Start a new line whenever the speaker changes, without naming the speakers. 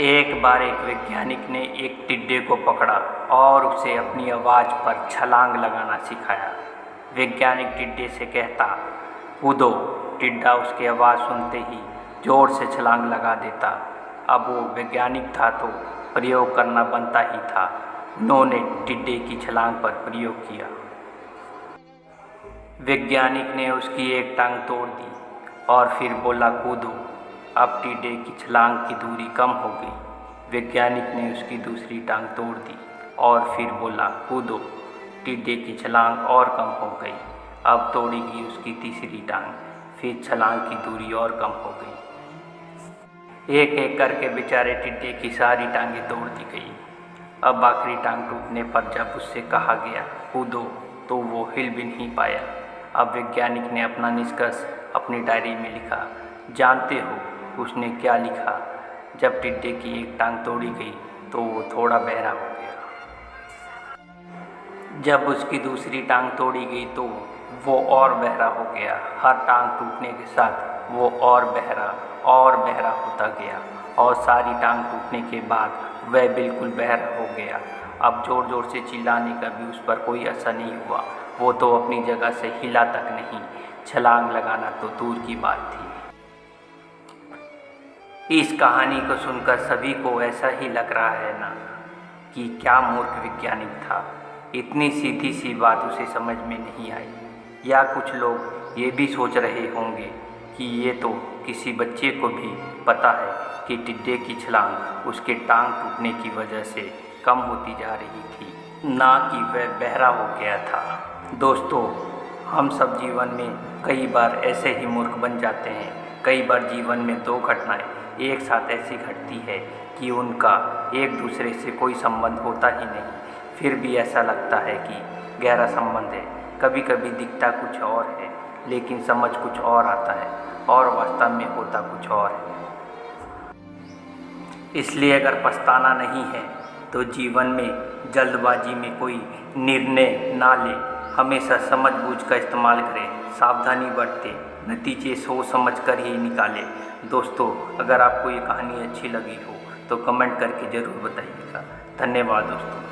एक बार एक वैज्ञानिक ने एक टिड्डे को पकड़ा और उसे अपनी आवाज़ पर छलांग लगाना सिखाया। वैज्ञानिक टिड्डे से कहता, कूदो। टिड्डा उसकी आवाज़ सुनते ही ज़ोर से छलांग लगा देता। अब वो वैज्ञानिक था तो प्रयोग करना बनता ही था। उन्होंने टिड्डे की छलांग पर प्रयोग किया। वैज्ञानिक ने उसकी एक टांग तोड़ दी और फिर बोला, कूदो। अब टिड्डे की छलांग की दूरी कम हो गई। वैज्ञानिक ने उसकी दूसरी टांग तोड़ दी और फिर बोला, कूदो। टिड्डे की छलांग और कम हो गई। अब तोड़ेगी उसकी तीसरी टांग, फिर छलांग की दूरी और कम हो गई। एक एक करके बेचारे टिड्डे की सारी टांगें तोड़ दी गई। अब आखिरी टांग टूटने पर जब उससे कहा गया, कूदो, तो वो हिल भी नहीं पाया। अब वैज्ञानिक ने अपना निष्कर्ष अपनी डायरी में लिखा। जानते हो उसने क्या लिखा? जब टिड्डे की एक टांग तोड़ी गई तो वो थोड़ा बहरा हो गया। जब उसकी दूसरी टांग तोड़ी गई तो वो और बहरा हो गया। हर टांग टूटने के साथ वो और बहरा होता गया और सारी टांग टूटने के बाद वह बिल्कुल बहरा हो गया। अब ज़ोर ज़ोर से चिल्लाने का भी उस पर कोई असर नहीं हुआ। वो तो अपनी जगह से हिला तक नहीं। छलांग लगाना तो दूर की बात थी। इस कहानी को सुनकर सभी को ऐसा ही लग रहा है ना कि क्या मूर्ख वैज्ञानिक था। इतनी सीधी सी बात उसे समझ में नहीं आई। या कुछ लोग ये भी सोच रहे होंगे कि ये तो किसी बच्चे को भी पता है कि टिड्डे की छलांग उसके टांग टूटने की वजह से कम होती जा रही थी, ना कि वह बहरा हो गया था। दोस्तों, हम सब जीवन में कई बार ऐसे ही मूर्ख बन जाते हैं। कई बार जीवन में दो घटनाएं एक साथ ऐसी घटती है कि उनका एक दूसरे से कोई संबंध होता ही नहीं, फिर भी ऐसा लगता है कि गहरा संबंध है। कभी कभी दिखता कुछ और है लेकिन समझ कुछ और आता है और वास्तव में होता कुछ और है। इसलिए अगर पछताना नहीं है तो जीवन में जल्दबाजी में कोई निर्णय ना ले। हमेशा समझ बूझ का इस्तेमाल करें, सावधानी बरतें, नतीजे सोच समझ कर ही निकालें। दोस्तों, अगर आपको ये कहानी अच्छी लगी हो तो कमेंट करके ज़रूर बताइएगा। धन्यवाद दोस्तों।